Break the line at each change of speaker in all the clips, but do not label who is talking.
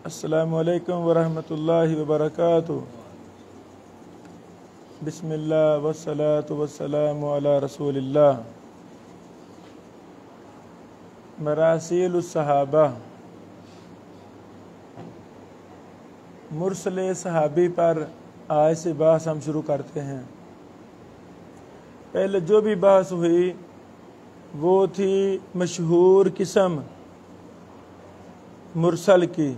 السلام علیکم ورحمۃ اللہ وبرکاتہ۔ بسم اللہ والصلاة والسلام علی رسول اللہ۔ مراسیل الصحابہ، مرسل صحابی پر آج سے بحث ہم شروع کرتے ہیں۔ پہلے جو بھی بحث ہوئی وہ تھی مشہور قسم مرسل کی۔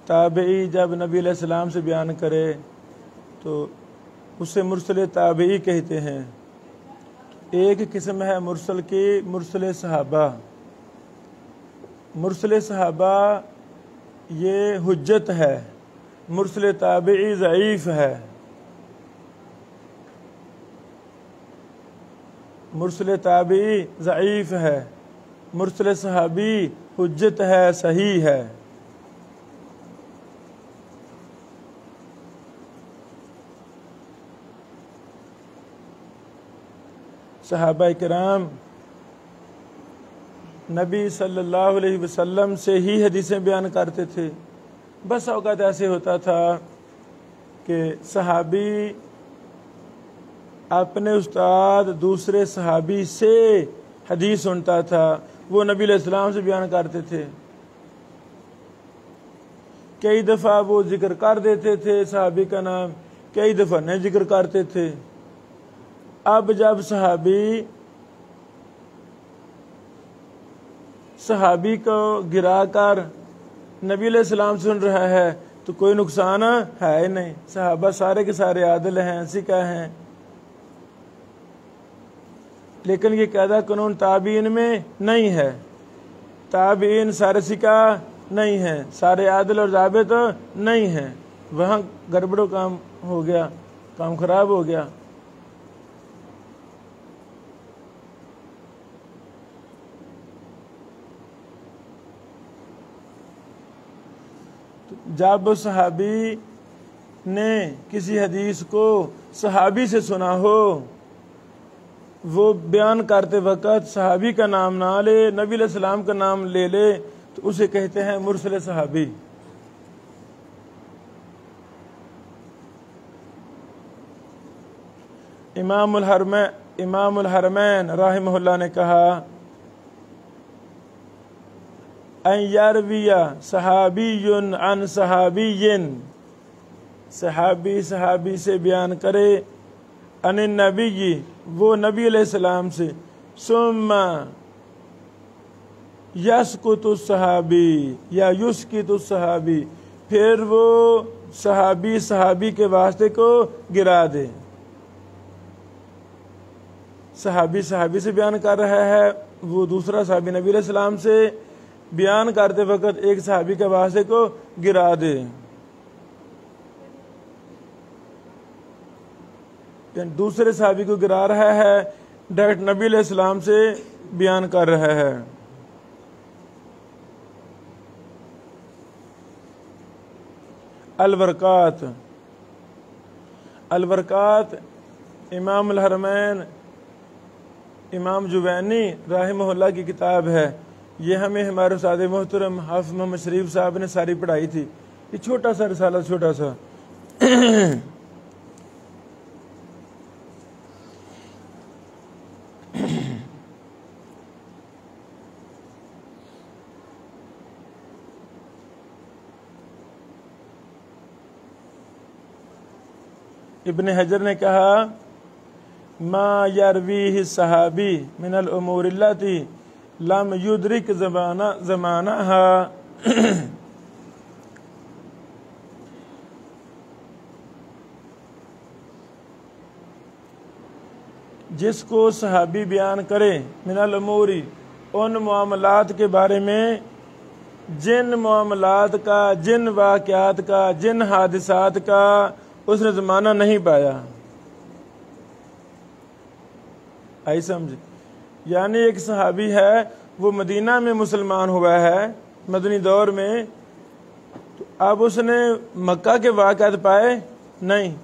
تابعی جب نبی علیہ السلام سے بیان کرے تو اسے مرسل تابعی کہتے ہیں۔ ایک قسم ہے مرسل کی مرسل صحابہ۔ مرسل صحابہ یہ حجت ہے، مرسل تابعی ضعیف ہے۔ مرسل تابعی ضعیف ہے، مرسل صحابی حجت ہے، صحیح ہے۔ صحابہ کرام نبی صلی اللہ علیہ وسلم سے ہی حدیثیں بیان کرتے تھے۔ بس اوقات ایسے ہوتا تھا کہ صحابی اپنے استاد دوسرے صحابی سے حدیث سنتا تھا، وہ نبی علیہ السلام سے بیان کرتے تھے۔ کئی دفعہ وہ ذکر کر دیتے تھے صحابی کا نام، کئی دفعہ نہیں ذکر کرتے تھے۔ اب جب صحابی کو گرا کر نبی علیہ السلام سن رہا ہے تو کوئی نقصان ہے ہی نہیں۔ صحابہ سارے کے سارے عادل ہیں، ثقہ ہیں۔ لیکن یہ قاعدہ قانون تابعین میں نہیں ہے۔ تابعین سارے ثقہ نہیں ہیں، سارے عادل اور ضابط نہیں ہیں۔ وہاں گڑبڑ کام ہو گیا، کام خراب ہو گیا۔ جب صحابی نے کسی حدیث کو صحابی سے سنا ہو، وہ بیان کرتے وقت صحابی کا نام نہ لے، نبی علیہ السلام کا نام لے لے، تو اسے کہتے ہیں مرسل صحابی۔ امام الحرمین رحمہ اللہ نے کہا ان یروی صحابی عن صحابی، صحابی سے بیان کرے، ان النبی وہ نبی علیہ السلام سے، ثم یسکت الصحابی یا یسکت الصحابی، پھر وہ صحابی کے واسطے کو گرا دے۔ صحابی سے بیان کر رہا ہے، وہ دوسرا صحابی نبی علیہ السلام سے بیان کرتے وقت ایک صحابی کے واسطے کو گرا دے، یعنی دوسرے صحابی کو گرا رہا ہے، ڈائریکٹ نبی علیہ السلام سے بیان کر رہا ہے۔ الورقات امام الحرمین امام جوینی رحمہ اللہ کی کتاب ہے۔ یہ ہمیں ہمارے استاد محترم حافظ محمد شریف صاحب نے ساری پڑھائی تھی۔ یہ چھوٹا سا رسالہ، چھوٹا سا۔ ابن حجر نے کہا ما یرویہ الصحابی من الامور اللاتی لم یدرک زمانہا، جس کو صحابی بیان کرے من الاموری ان معاملات کے بارے میں جن معاملات کا، جن واقعات کا، جن حادثات کا اس نے زمانہ نہیں پایا۔ آئی سمجھ؟ یعنی ایک صحابی ہے، وہ مدینہ میں مسلمان ہوا ہے مدنی دور میں، تو اب اس نے مکہ کے واقعات پائے نہیں۔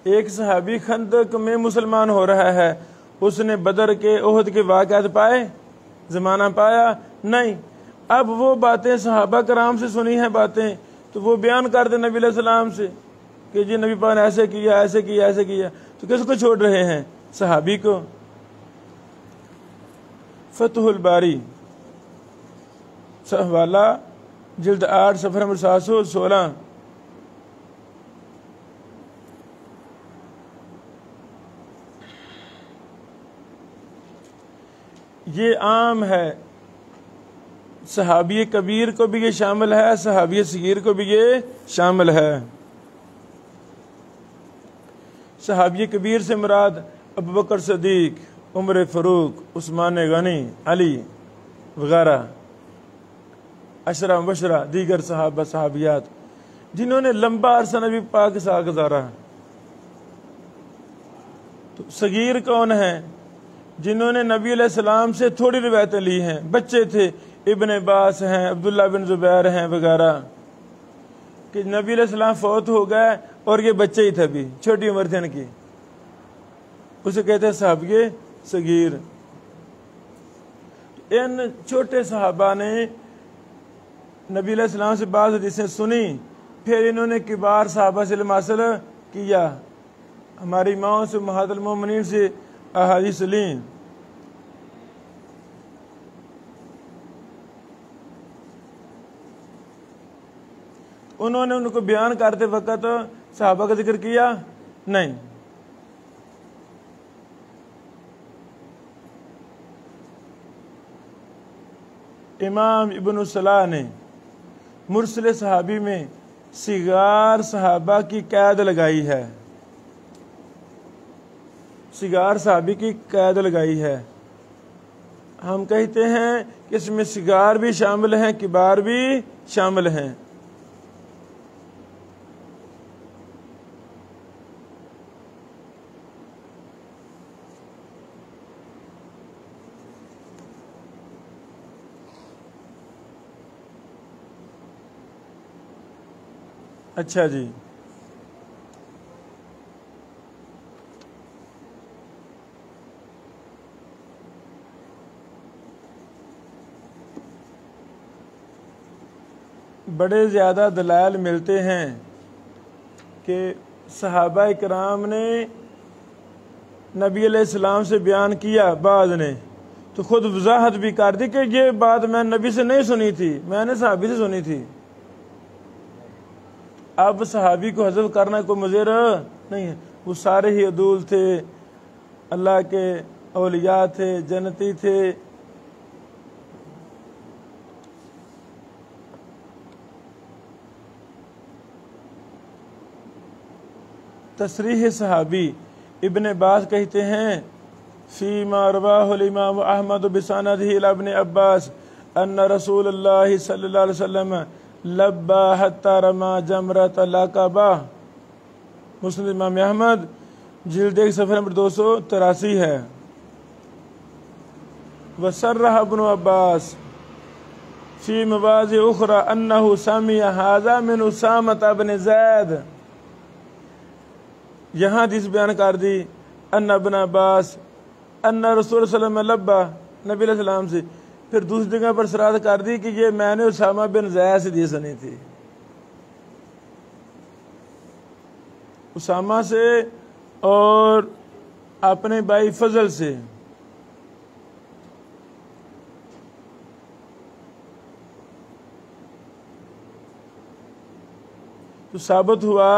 ایک صحابی خندق میں مسلمان ہو رہا ہے، اس نے بدر کے، احد کے واقعات پائے، زمانہ پایا نہیں۔ اب وہ باتیں صحابہ کرام سے سنی ہیں باتیں، تو وہ بیان کر دیں نبی علیہ السلام سے کہ جی نبی پاک نے ایسے کیا ایسے کیا ایسے کیا، تو کس کو چھوڑ رہے ہیں؟ صحابی کو۔ فتح الباری حوالہ جلد 8 صفحہ نمبر 716۔ یہ عام ہے، صحابی کبیر کو بھی یہ شامل ہے، صحابی صغیر کو بھی یہ شامل ہے۔ صحابی کبیر سے مراد ابوبکر صدیق، عمر فاروق، عثمان غنی، علی وغیرہ، عشرہ مبشرہ، دیگر صحابہ صحابیات جنہوں نے لمبا عرصہ نبی پاک کے ساتھ گزارا۔ تو صغیر کون ہیں؟ جنہوں نے نبی علیہ السلام سے تھوڑی روایتیں لی ہیں، بچے تھے، ابن عباس ہیں، عبداللہ بن زبیر ہیں وغیرہ، کہ نبی علیہ السلام فوت ہو گئے اور یہ بچے ہی تھے، بھی چھوٹی عمر تھی ان کی، اسے کہتے ہیں صحابی صغیر۔ ان چھوٹے صحابہ نے نبی علیہ السلام سے بعض حدیثیں سنی، پھر انہوں نے کبار صحابہ سے علم حاصل کیا، ہماری ماؤں سے امہات المومنین سے احادیث لیں۔ انہوں نے ان کو بیان کرتے وقت صحابہ کا ذکر کیا نہیں۔ امام ابن الصلاح نے مرسل صحابی میں صغار صحابہ کی قید لگائی ہے، صغار صحابی کی قید لگائی ہے۔ ہم کہتے ہیں کہ اس میں صغار بھی شامل ہیں، کبار بھی شامل ہیں۔ اچھا جی، بڑے زیادہ دلائل ملتے ہیں کہ صحابہ کرام نے نبی علیہ السلام سے بیان کیا، بعض نے تو خود وضاحت بھی کر دی کہ یہ بات میں نبی سے نہیں سنی تھی، میں نے صحابی سے سنی تھی۔ اب صحابی کو حذف کرنا کوئی مضر نہیں ہے، وہ سارے ہی عدول تھے، اللہ کے اولیاء تھے، جنتی تھے۔ تصریح صحابی ابن عباس کہتے ہیں فیما رواہ الامام احمد بسندہ الی ابن عباس ان رسول اللہ صلی اللہ علیہ وسلم لبا حتی رما جمرۃ العقبہ، مسند امام احمد جلد 1 صفحہ نمبر 283 ہے۔ وصرح ابن عباس فی مواضع اخرى انہ سمع ھذا من اسامۃ بن زید، یہاں حدیث بیان کر دی ان ابن عباس ان رسول صلی اللہ علیہ وسلم لبا، نبی علیہ السلام سے، پھر دوسری جگہ پر صراحت کر دی کہ یہ میں نے اسامہ بن زید سے حدیث سنی تھی، اسامہ سے اور اپنے بھائی فضل سے۔ تو ثابت ہوا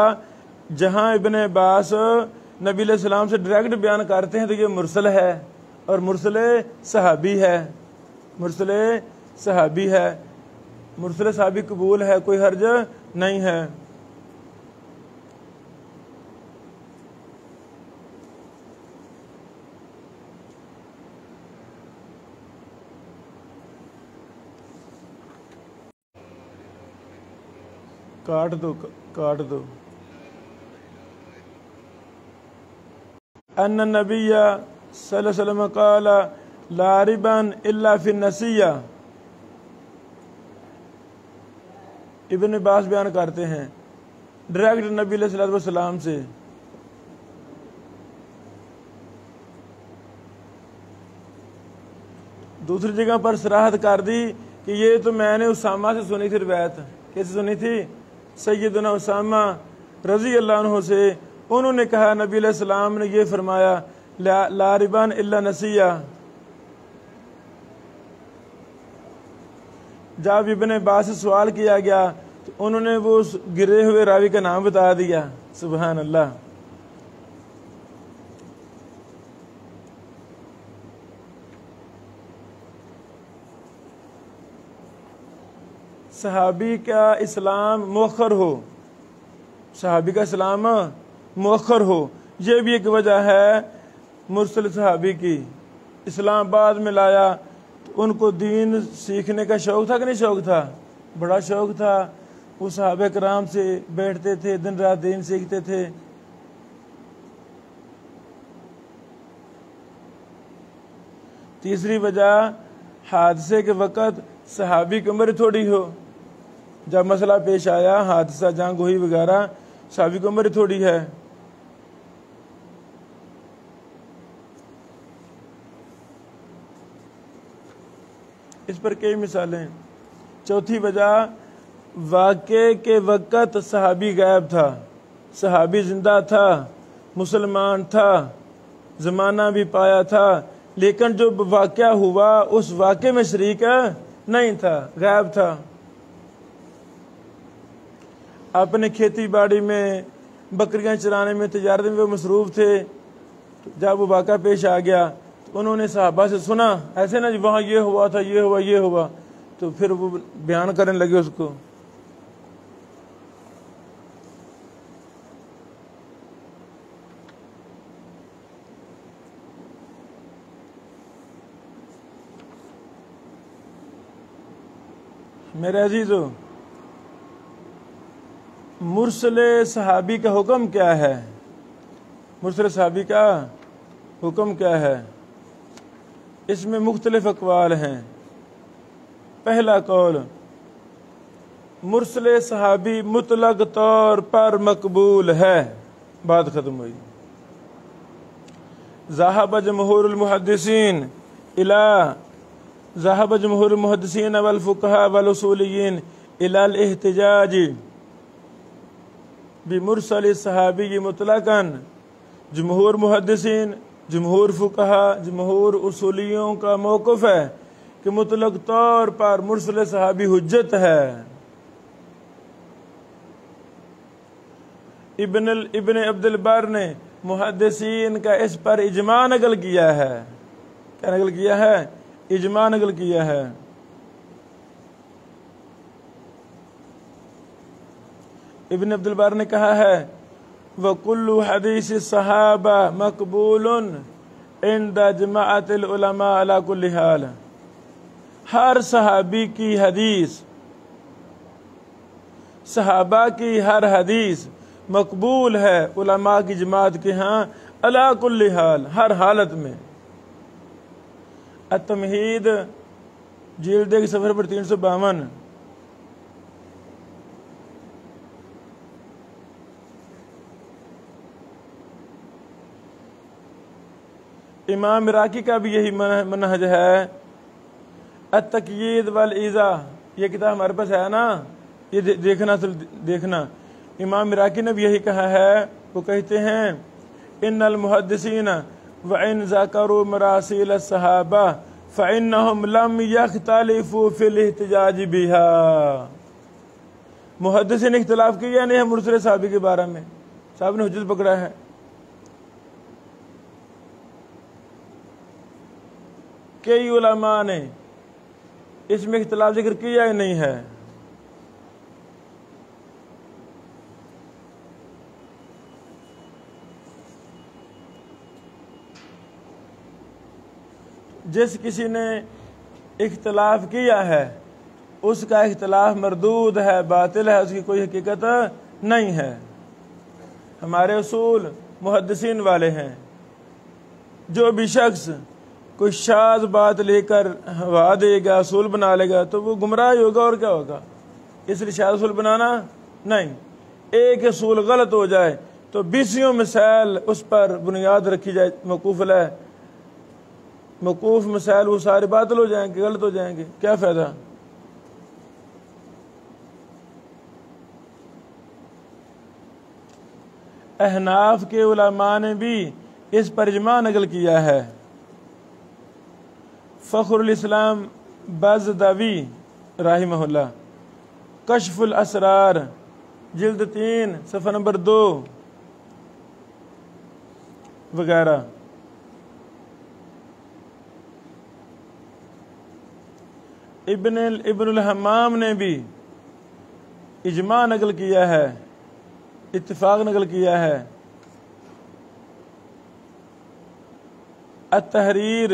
جہاں ابن عباس نبی علیہ السلام سے ڈائریکٹ بیان کرتے ہیں تو یہ مرسل ہے، اور مرسل صحابی ہے، مرسل صحابی ہے، مرسل صحابی قبول ہے، کوئی حرج نہیں ہے۔ کاٹ دو ان النبی صلی اللہ علیہ وسلم قال لا ربا الا فی النسیہ، ابن عباس بیان کرتے ہیں ڈائریکٹ نبی علیہ الصلوۃ والسلام سے۔ دوسری جگہ پر صراحت کر دی کہ یہ تو میں نے اسامہ سے سنی تھی روایت. کیسے سنی تھی؟ سیدنا اسامہ رضی اللہ عنہ سے. انہوں نے کہا نبی علیہ السلام نے یہ فرمایا لا ربان الا نسیہ. جب ابن عباس سے سوال کیا گیا تو انہوں نے وہ گرے ہوئے راوی کا نام بتا دیا. سبحان اللہ. صحابی کا اسلام مؤخر ہو، صحابی کا اسلام مؤخر ہو، یہ بھی ایک وجہ ہے مرسل صحابی کی. اسلام بعد میں لایا تو ان کو دین سیکھنے کا شوق تھا کہ نہیں شوق تھا؟ بڑا شوق تھا. وہ صحابہ کرام سے بیٹھتے تھے، دن رات دین سیکھتے تھے. تیسری وجہ حادثے کے وقت صحابی کی عمر تھوڑی ہو. جب مسئلہ پیش آیا، حادثہ جنگ ہوئی وغیرہ، صحابی کی عمر تھوڑی ہے. اس پر کئی مثالیں. چوتھی وجہ واقعے کے وقت صحابی غائب تھا، صحابی زندہ تھا، مسلمان تھا، زمانہ بھی پایا تھا، لیکن جو واقعہ ہوا اس واقعے میں شریک نہیں تھا، غائب تھا. اپنے کھیتی باڑی میں، بکریاں چرانے میں، تجارت میں وہ مصروف تھے. جب وہ واقعہ پیش آ گیا تو انہوں نے صحابہ سے سنا، ایسے نا جی وہاں یہ ہوا تھا، یہ ہوا، یہ ہوا، تو پھر وہ بیان کرنے لگے اس کو. میرے عزیزو، مرسل صحابی کا حکم کیا ہے؟ مرسل صحابی کا حکم کیا ہے؟ اس میں مختلف اقوال ہیں. پہلا قول، مرسل صحابی مطلق طور پر مقبول ہے. بات ختم ہوئی. ذهب جمہور المحدثین ذهب جمہور المحدثین والفقہاء والاصولیین الى الاحتجاج بمرسل صحابی مطلقاً. جمہور محدثین، جمہور فقہا، جمہور اصولیوں کا موقف ہے کہ مطلق طور پر مرسل صحابی حجت ہے. ابن عبد البر نے محدثین کا اس پر اجماع نقل کیا ہے. کیا نقل کیا ہے؟ اجماع نقل کیا ہے. ابن عبد البر نے کہا ہے وَكُلُّ حَدِيثِ الصَّحَابَةِ مَقْبُولٌ عِنْدَ جَمَاعَةِ الْعُلَمَاءِ عَلَى كُلِّ حَالٍ. ہر صحابی کی حدیث، صحابہ کی ہر حدیث مقبول ہے علماء کی جماعت کے ہاں علی کل حال، ہر حالت میں. التمہید جلد 1 صفحہ پر 352. امام عراقی کا بھی یہی منہج ہے. التقیید والایذاء، یہ کتاب ہمارے پاس ہے نا، یہ دیکھنا. امام عراقی نے بھی یہی کہا ہے. وہ کہتے ہیں ان المحدثین وان ذکروا مراسیل الصحابہ فانہم لم یختلفوا فی الاحتجاج بها. محدثین اختلاف کیا نہیں ہے مرسل صحابی کے بارے میں، صاحب نے حجت پکڑا ہے. کئی علماء نے اس میں اختلاف ذکر کیا ہی نہیں ہے. جس کسی نے اختلاف کیا ہے اس کا اختلاف مردود ہے، باطل ہے، اس کی کوئی حقیقت نہیں ہے. ہمارے اصول محدثین والے ہیں. جو بھی شخص کوئی شاذ بات لے کر ہوا دے گا، اصول بنا لے گا، تو وہ گمراہ ہوگا. اور کیا ہوگا؟ اس لیے شاذ اصول بنانا نہیں. ایک اصول غلط ہو جائے تو 20 مسائل اس پر بنیاد رکھی جائے، موقوف مسائل وہ سارے باطل ہو جائیں گے، غلط ہو جائیں گے. کیا فائدہ؟ احناف کے علماء نے بھی اس پر اجماع نقل کیا ہے۔ فخر الاسلام بازدوی رحمہ اللہ، کشف الاسرار جلد 3 صفحہ نمبر 2 وغیرہ۔ ابن الحمام نے بھی اجماع نقل کیا ہے، اتفاق نقل کیا ہے۔ التحریر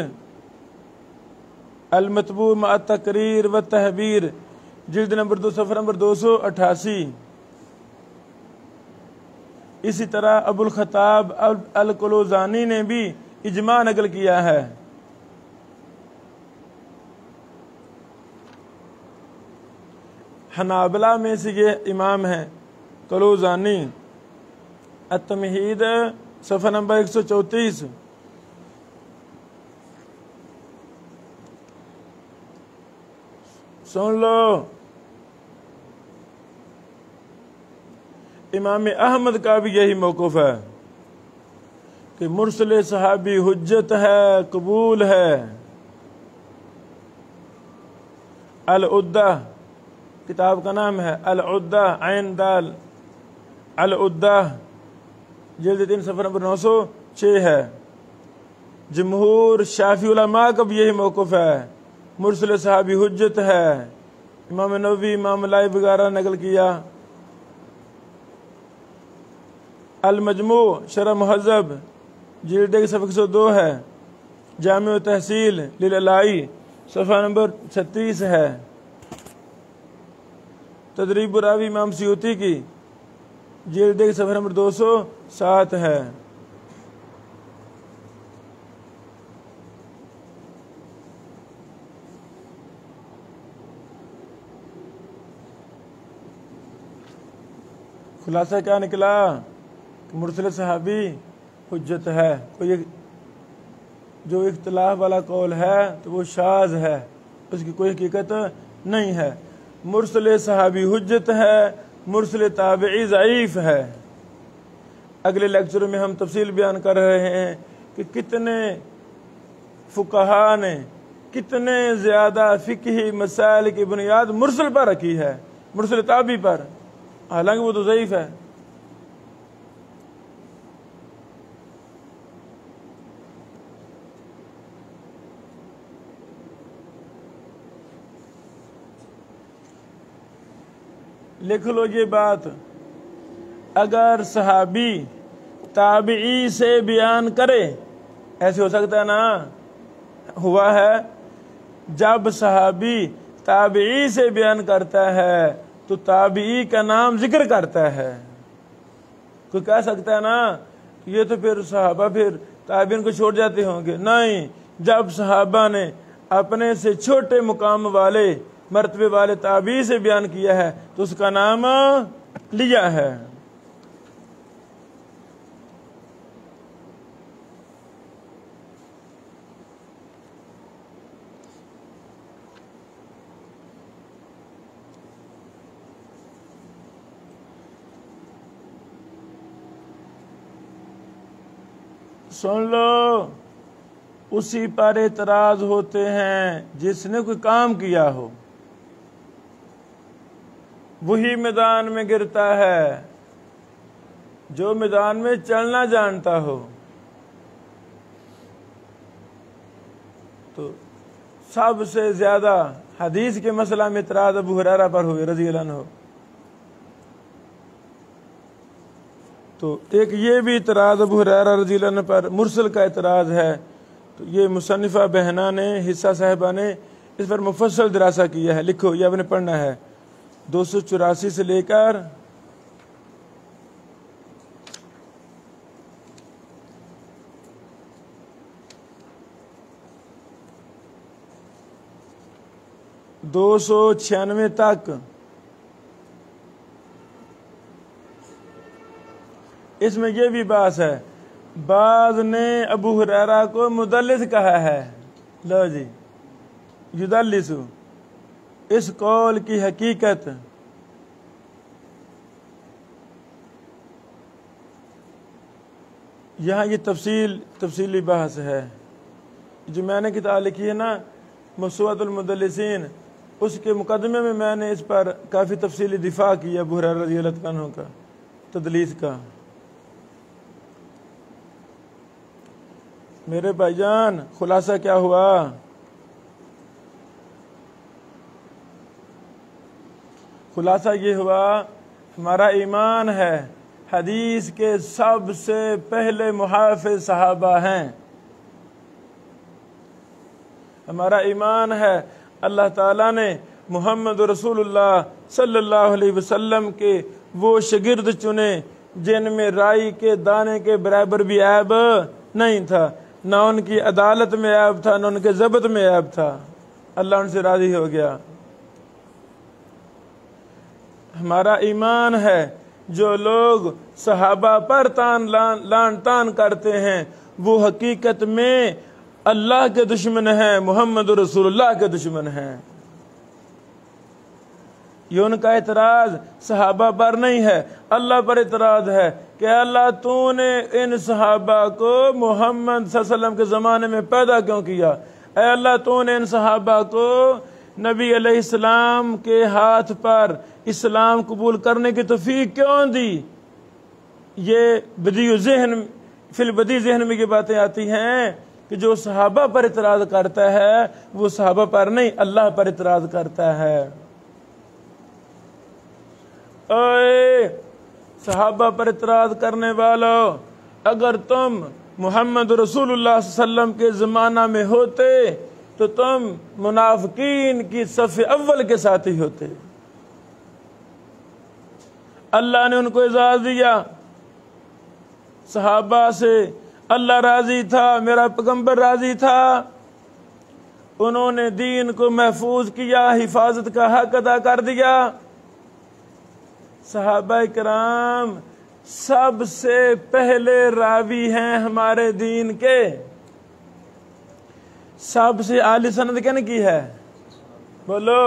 المطبوع مع التقریر والتحبیر جلد نمبر 2 صفحہ نمبر 288۔ اسی طرح ابو الخطاب القلوزانی نے بھی اجماع نقل کیا ہے۔ حنابلہ میں سے یہ امام ہیں قلوزانی، التمہید صفحہ نمبر 134۔ سن لو، امام احمد کا بھی یہی موقف ہے کہ مرسل صحابی حجت ہے، قبول ہے۔ العدہ کتاب کا نام ہے، العدہ عین دال العدہ جلد 3 صفحہ نمبر 906 ہے۔ جمہور شافعی علماء کا بھی یہی موقف ہے، مرسل صحابی حجت ہے۔ امام نووی، امام لائی وغیرہ نقل کیا۔ المجموع شرح مہذب جلد 1 صفحہ 102 ہے۔ جامع تحصیل للالائی صفحہ نمبر 36 ہے۔ تدریب الراوی امام سیوطی کی جلد 1 صفحہ نمبر 207 ہے۔ خلاصہ کیا نکلا کہ مرسل صحابی حجت ہے۔ کوئی جو اختلاف والا قول ہے تو وہ شاذ ہے، اس کی کوئی حقیقت نہیں ہے۔ مرسل صحابی حجت ہے، مرسل تابعی ضعیف ہے۔ اگلے لیکچروں میں ہم تفصیل بیان کر رہے ہیں کہ کتنے فقہا نے کتنے زیادہ فقہی مسائل کی بنیاد مرسل پر رکھی ہے، مرسل تابعی پر، حالانکہ وہ تو ضعیف ہے۔ لکھ لو یہ بات، اگر صحابی تابعی سے بیان کرے، ایسے ہو سکتا ہے نا، ہوا ہے، جب صحابی تابعی سے بیان کرتا ہے تو تابعی کا نام ذکر کرتا ہے۔ کوئی کہہ سکتا ہے نا یہ تو پھر صحابہ پھر تابعین کو چھوڑ جاتے ہوں گے، نہیں، جب صحابہ نے اپنے سے چھوٹے مقام والے مرتبے والے تابعی سے بیان کیا ہے تو اس کا نام لیا ہے۔ سن لو، اسی پر اعتراض ہوتے ہیں جس نے کوئی کام کیا ہو، وہی میدان میں گرتا ہے جو میدان میں چلنا جانتا ہو۔ تو سب سے زیادہ حدیث کے مسئلہ میں اعتراض ابو ہریرہ پر ہوئے رضی اللہ عنہ۔ تو ایک یہ بھی اعتراض ابو ہریرہ رضی اللہ عنہ پر مرسل کا اعتراض ہے۔ تو یہ مصنفہ بہنا نے، حصہ صاحبہ نے اس پر مفصل دراسہ کیا ہے، لکھو، یہ آپ نے پڑھنا ہے، 284 سے لے کر 296 تک۔ اس میں یہ بھی بات ہے، بعض نے ابو ہریرہ کو مدلس کہا ہے، لو جی، یدلسو، اس قول کی حقیقت یہاں یہ تفصیلی بحث ہے. جو میں نے کتاب لکھی ہے نا موسوعۃ المدلسین، اس کے مقدمے میں میں نے اس پر کافی تفصیلی دفاع کیا ابو ہریرہ رضی اللہ عنہ کا تدلیس کا. میرے بھائی جان خلاصہ کیا ہوا؟ خلاصہ یہ ہوا ہمارا ایمان ہے حدیث کے سب سے پہلے محافظ صحابہ ہیں. ہمارا ایمان ہے اللہ تعالیٰ نے محمد رسول اللہ صلی اللہ علیہ وسلم کے وہ شاگرد چنے جن میں رائی کے دانے کے برابر بھی عیب نہیں تھا، نہ ان کی عدالت میں عیب تھا، نہ ان کے ضبط میں عیب تھا. اللہ ان سے راضی ہو گیا. ہمارا ایمان ہے جو لوگ صحابہ پر لان تان کرتے ہیں وہ حقیقت میں اللہ کے دشمن ہیں، محمد رسول اللہ کے دشمن ہیں. یہ ان کا اعتراض صحابہ پر نہیں ہے، اللہ پر اعتراض ہے کہ اللہ تو نے ان صحابہ کو محمد صلی اللہ علیہ وسلم کے زمانے میں پیدا کیوں کیا؟ اے اللہ تو نے ان صحابہ کو نبی علیہ السلام کے ہاتھ پر اسلام قبول کرنے کی توفیق کیوں دی؟ یہ بدیع ذہن فی البدیع ذہن میں یہ باتیں آتی ہیں کہ جو صحابہ پر اعتراض کرتا ہے وہ صحابہ پر نہیں اللہ پر اعتراض کرتا ہے. اے صحابہ پر اعتراض کرنے والوں، اگر تم محمد رسول اللہ صلی اللہ علیہ وسلم کے زمانہ میں ہوتے تو تم منافقین کی صف اول کے ساتھی ہوتے. اللہ نے ان کو اعزاز دیا، صحابہ سے اللہ راضی تھا، میرا پیغمبر راضی تھا. انہوں نے دین کو محفوظ کیا، حفاظت کا حق ادا کر دیا. صحابہ کرام سب سے پہلے راوی ہیں ہمارے دین کے. سب سے اعلی سند کن کی ہے؟ بولو.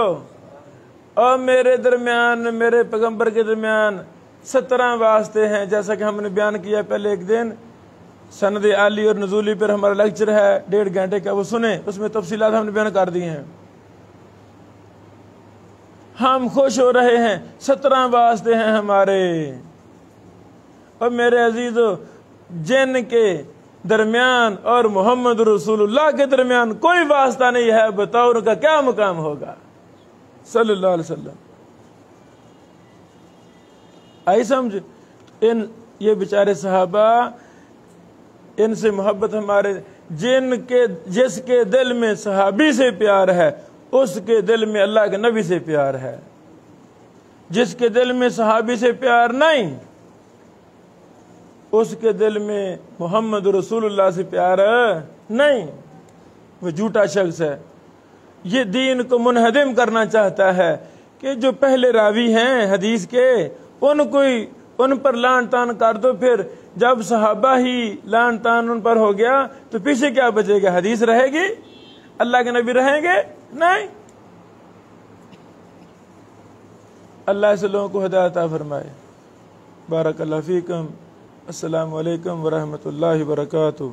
اور میرے درمیان، میرے پیغمبر کے درمیان 17 واسطے ہیں، جیسا کہ ہم نے بیان کیا پہلے ایک دن. سند عالی اور نزولی پر ہمارا لیکچر ہے 1.5 گھنٹے کا، وہ سنیں، اس میں تفصیلات ہم نے بیان کر دی ہیں. ہم خوش ہو رہے ہیں 17 واسطے ہیں ہمارے. اور میرے عزیزو، جن کے درمیان اور محمد رسول اللہ کے درمیان کوئی واسطہ نہیں ہے، بتاؤ ان کا کیا مقام ہوگا صلی اللہ علیہ وسلم. آئی سمجھ؟ یہ بیچارے صحابہ، ان سے محبت ہمارے، جس کے دل میں صحابی سے پیار ہے اس کے دل میں اللہ کے نبی سے پیار ہے. جس کے دل میں صحابی سے پیار نہیں اس کے دل میں محمد رسول اللہ سے پیار نہیں، وہ جھوٹا شخص ہے. یہ دین کو منہدم کرنا چاہتا ہے کہ جو پہلے راوی ہیں حدیث کے ان پر لان تان کر دو. پھر جب صحابہ ہی لان تان ان پر ہو گیا تو پیچھے کیا بچے گا؟ حدیث رہے گی؟ اللہ کے نبی رہیں گے؟ نہیں. اللہ ایسے لوگوں کو ہدایت عطا فرمائے. بارک اللہ فیکم. السلام علیکم ورحمۃ اللہ وبرکاتہ.